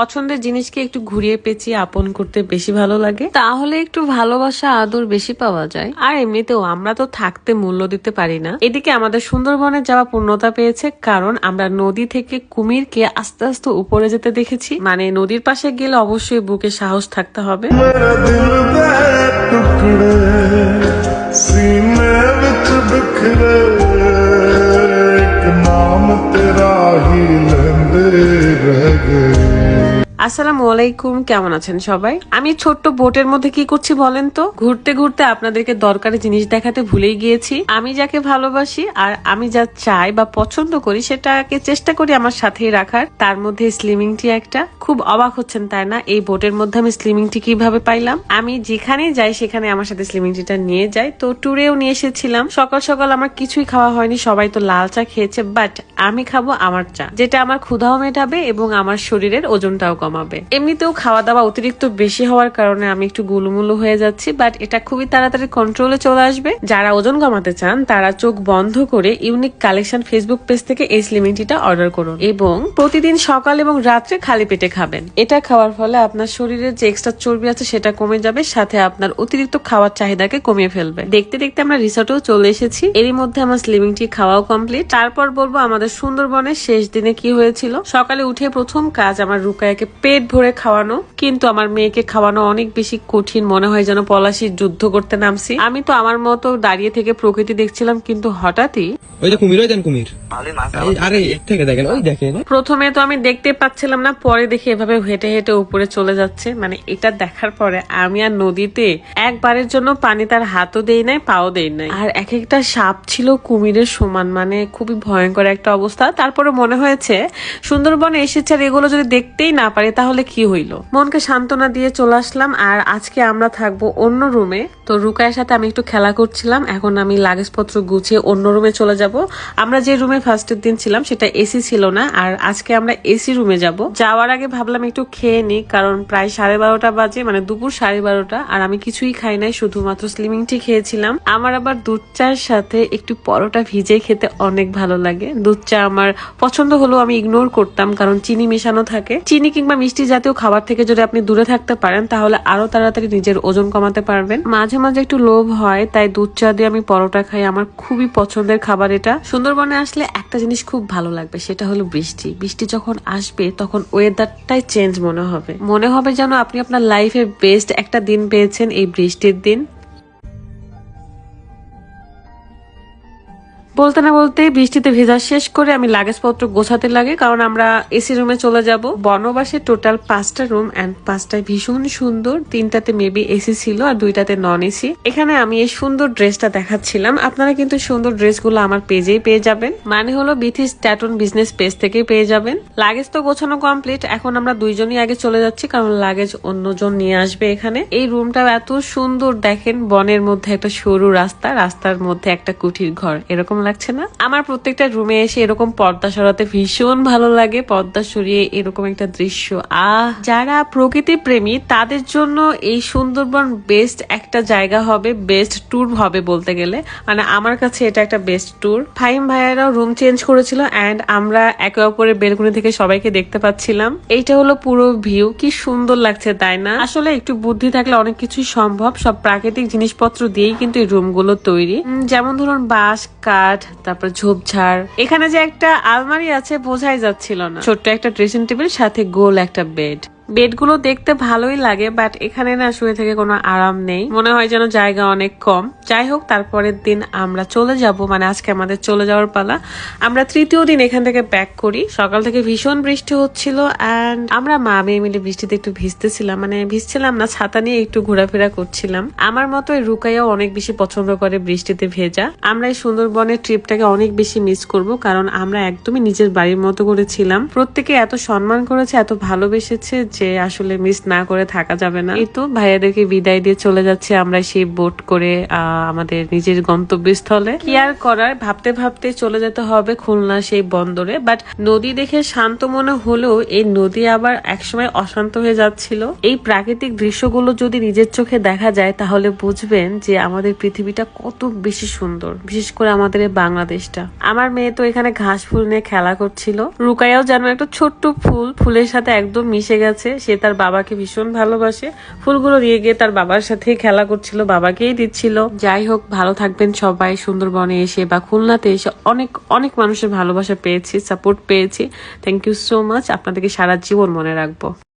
পছন্দের জিনিসকে একটু ঘুরিয়ে পেঁচিয়ে আপন করতে বেশি ভালো লাগে, তাহলে একটু ভালোবাসা আদর বেশি পাওয়া যায়। আর এমনিতেও আমরা তো থাকতে মূল্য দিতে পারি না। এদিকে আমাদের সুন্দরবনে যাওয়া পূর্ণতা পেয়েছে, কারণ আমরা নদী থেকে কুমিরকে আস্তে আস্তে উপরে যেতে দেখেছি। মানে নদীর পাশে গেলে অবশ্যই বুকে সাহস থাকতে হবে। আসসালামু আলাইকুম, কেমন আছেন সবাই? আমি ছোট্ট বোটের মধ্যে কি করছি বলেন তো? ঘুরতে ঘুরতে আপনাদেরকে দরকারি জিনিস দেখাতে ভুলেই গিয়েছি। আমি যাকে ভালোবাসি আর আমি যা চাই বা পছন্দ করি সেটাকে চেষ্টা করি আমার সাথেই রাখার। তার মধ্যে স্লিমিং টি একটা। খুব অবাক হচ্ছেন তাই না? এই বোটের মধ্যে আমি স্লিমিং টি কিভাবে পাইলাম? আমি যেখানে যাই সেখানে আমার সাথে স্লিমিং টিটা নিয়ে যাই। তো ট্যুরেও নিয়ে এসেছিলাম। সকাল সকাল আমার কিছুই খাওয়া হয়নি, সবাই তো লাল চা খেয়েছে, বাট আমি খাবো আমার চা, যেটা আমার ক্ষুধাও মেটাবে এবং আমার শরীরের ওজনটাও কমাবে। এমনিতেও খাওয়া দাওয়া অতিরিক্ত বেশি হওয়ার কারণে আমি একটু গুলুমুলু হয়ে যাচ্ছি, বাট এটা খুবই তাড়াতাড়ি কন্ট্রোলে চলে আসবে। যারা ওজন কমাতে চান তারা চোখ বন্ধ করে ইউনিক কালেকশন ফেসবুক পেজ থেকে এই স্লিমিং টিটা অর্ডার করুন এবং প্রতিদিন সকাল এবং রাত্রে খালি পেটে খাবেন। এটা খাওয়ার ফলে আপনার শরীরের যে এক্সট্রা চর্বি আছে সেটা কমে যাবে, সাথে আপনার অতিরিক্ত খাওয়ার চাহিদাকে কমিয়ে ফেলবে। দেখতে দেখতে আমরা রিসোর্টেও চলে এসেছি। এরই মধ্যে আমার স্লিমিং টি খাওয়াও কমপ্লিট। তারপর বলবো আমাদের সুন্দরবনের শেষ দিনে কি হয়েছিল। সকালে উঠে প্রথম কাজ আমার রুকায়াকে পেট ভরে খাওয়ানো, কিন্তু আমার মেয়েকে খাওয়ানো অনেক বেশি কঠিন। মনে হয় যেন পলাশির যুদ্ধ করতে নামছি। আমি তো আমার মতো দাঁড়িয়ে থেকে প্রকৃতি দেখছিলাম, কিন্তু হঠাৎই প্রথমে তো আমি দেখতে পাচ্ছিলাম না, পরে দেখি এভাবে হেঁটে হেঁটে উপরে চলে যাচ্ছে। মানে এটা দেখার পরে আমি আর নদীতে একবারের জন্য পানি তার হাতও দেই নাই, পাও দেই নাই। আর এক একটা সাপ ছিল কুমিরের সমান, মানে খুবই ভয়ঙ্কর একটা অবস্থা। তারপরে মনে হয়েছে সুন্দরবনে এসেছে আর এগুলো যদি দেখতেই না পারে তাহলে কি হইলো। মনকে সান্ত্বনা দিয়ে চলে আসলাম। আর আজকে আমরা থাকবো অন্য রুমে। তো রুকায়ের সাথে আমি একটু খেলা করছিলাম। এখন আমি লাগেজপত্র গুছিয়ে অন্য রুমে চলে যাব। আমরা যে রুমে ফার্স্টের দিন ছিলাম সেটা এসি ছিল না, আর আজকে আমরা এসি রুমে যাব। যাওয়ার আগে ভাবলাম একটু খেয়ে নিই, কারণ প্রায় 12:30 বাজে, মানে দুপুর 12:30। আর আমি কিছুই খাই নাই, শুধুমাত্র স্লিমিং টি খেয়েছিলাম। আমার আবার দুধ চায়ের সাথে একটু পরোটা ভিজে খেতে অনেক ভালো লাগে। দুধ চা আমার পছন্দ হলেও আমি ইগনোর করতাম, কারণ চিনি মেশানো থাকে। চিনি কিংবা মিষ্টি জাতীয় খাবার থেকে যদি আপনি দূরে থাকতে পারেন তাহলে আরো তাড়াতাড়ি নিজের ওজন কমাতে পারবেন। মাঝে মাঝে একটু লোভ হয়, তাই দুধ চা দিয়ে আমি পরোটা খাই। আমার খুবই পছন্দের খাবার এটা। সুন্দরবনে আসলে একটা জিনিস খুব ভালো লাগবে, সেটা হলো বৃষ্টি। বৃষ্টি যখন আসবে তখন ওয়েদারটাই চেঞ্জ মনে হবে যেন আপনি আপনার লাইফের বেস্ট একটা দিন পেয়েছেন এই বৃষ্টির দিন। বলতে না বলতে বৃষ্টিতে ভেজা শেষ করে আমি লাগেজপত্র গোছাতে লাগে, কারণ আমরা এসি রুমে চলে যাব। বনবাসে টোটাল 5টা রুম এন্ড 5টাই ভীষণ সুন্দর। 3টাতে মেবি এসি ছিল আর 2টাতে নন এসি। এখানে আমি এই সুন্দর ড্রেসটা দেখাচ্ছিলাম। আপনারা কিন্তু সুন্দর ড্রেসগুলো আমার পেজেই পেয়ে যাবেন, মানে হলো বিথিস ট্যাটন বিজনেস পেজ থেকেই পেয়ে যাবেন। লাগেজ তো গোছানো কমপ্লিট। এখন আমরা দুইজনই আগে চলে যাচ্ছি, কারণ লাগেজ অন্যজন নিয়ে আসবে এখানে। এই রুমটা এত সুন্দর দেখেন, বনের মধ্যে একটা সরু রাস্তা, রাস্তার মধ্যে একটা কুঠির ঘর, এরকম লাগছে না? আমার প্রত্যেকটা রুমে এসে এরকম পর্দা সরাতে ভীষণ ভালো লাগে। পর্দা সরিয়ে এরকম একটা দৃশ্য, যারা প্রকৃতি প্রেমী তাদের জন্য এই সুন্দরবন বেস্ট একটা জায়গা হবে, বেস্ট ট্যুর হবে বলতে গেলে। মানে আমার কাছে এটা একটা বেস্ট ট্যুর। ফাহিম ভাইয়ারাও রুম চেঞ্জ করেছিল এন্ড আমরা একে অপরের বেলকনি থেকে সবাইকে দেখতে পাচ্ছিলাম। এইটা হলো পুরো ভিউ। কি সুন্দর লাগছে তাই না? আসলে একটু বুদ্ধি থাকলে অনেক কিছুই সম্ভব। সব প্রাকৃতিক জিনিসপত্র দিয়েই কিন্তু এই রুমগুলো তৈরি। যেমন ধরুন বাঁশ, কাঠ, তারপর ঝোপঝাড়। এখানে যে একটা আলমারি আছে বোঝাই যাচ্ছিল না। ছোট্ট একটা ড্রেসিং টেবিল, সাথে গোল একটা বেড। বেডগুলো দেখতে ভালোই লাগে, বাট এখানে না শুয়ে থেকে কোনো আরাম নেই। মনে হয় যেন জায়গা অনেক কম। যাই হোক, তারপরের দিন আমরা চলে যাব, মানে আজকে আমাদের চলে যাওয়ার পালা। আমরা 3য় দিন এখান থেকে ব্যাক করি। সকাল থেকে ভীষণ বৃষ্টি হচ্ছিল এন্ড আমরা মা মেয়ে মিলে বৃষ্টিতে একটু ভিজতেছিলাম। মানে ভিজছিলাম না, ছাতা নিয়ে একটু ঘোরাফেরা করছিলাম। আমার মতো রুকাইয়াও অনেক বেশি পছন্দ করে বৃষ্টিতে ভেজা। আমরা এই সুন্দরবনের ট্রিপটাকে অনেক বেশি মিস করব, কারণ আমরা একদমই নিজের বাড়ির মতো করেছিলাম। প্রত্যেকে এত সম্মান করেছে, এত ভালোবেসেছে আসছে, আসলে মিস না করে থাকা যাবে না। এই তো ভাইয়াদেরকে বিদায় দিয়ে চলে যাচ্ছে আমরা সেই বোট করে আমাদের নিজের গন্তব্যস্থলে। কি আর করার, ভাবতে ভাবতে চলে যেতে হবে খুলনা সেই বন্দরে। বাট নদী দেখে শান্ত মনে হলেও এই নদী আবার একসময় অশান্ত হয়ে যাচ্ছিল। এই প্রাকৃতিক দৃশ্যগুলো যদি নিজের চোখে দেখা যায় তাহলে বুঝবেন যে আমাদের পৃথিবীটা কত বেশি সুন্দর, বিশেষ করে আমাদের এই বাংলাদেশটা। আমার মেয়ে তো এখানে ঘাস ফুল নিয়ে খেলা করছিল। রুকাইয়াও যেন একটা ছোট্ট ফুলের সাথে একদম মিশে গেছে। সে তার বাবাকে ভীষণ ভালোবাসে, ফুলগুলো নিয়ে গিয়ে তার বাবার সাথে খেলা করছিল, বাবাকেই দিচ্ছিল। যাই হোক, ভালো থাকবেন সবাই। সুন্দরবনে এসে বা খুলনাতে এসে অনেক অনেক মানুষের ভালোবাসা পেয়েছি, সাপোর্ট পেয়েছি। Thank you so much. আপনাদেরকে সারা জীবন মনে রাখবো।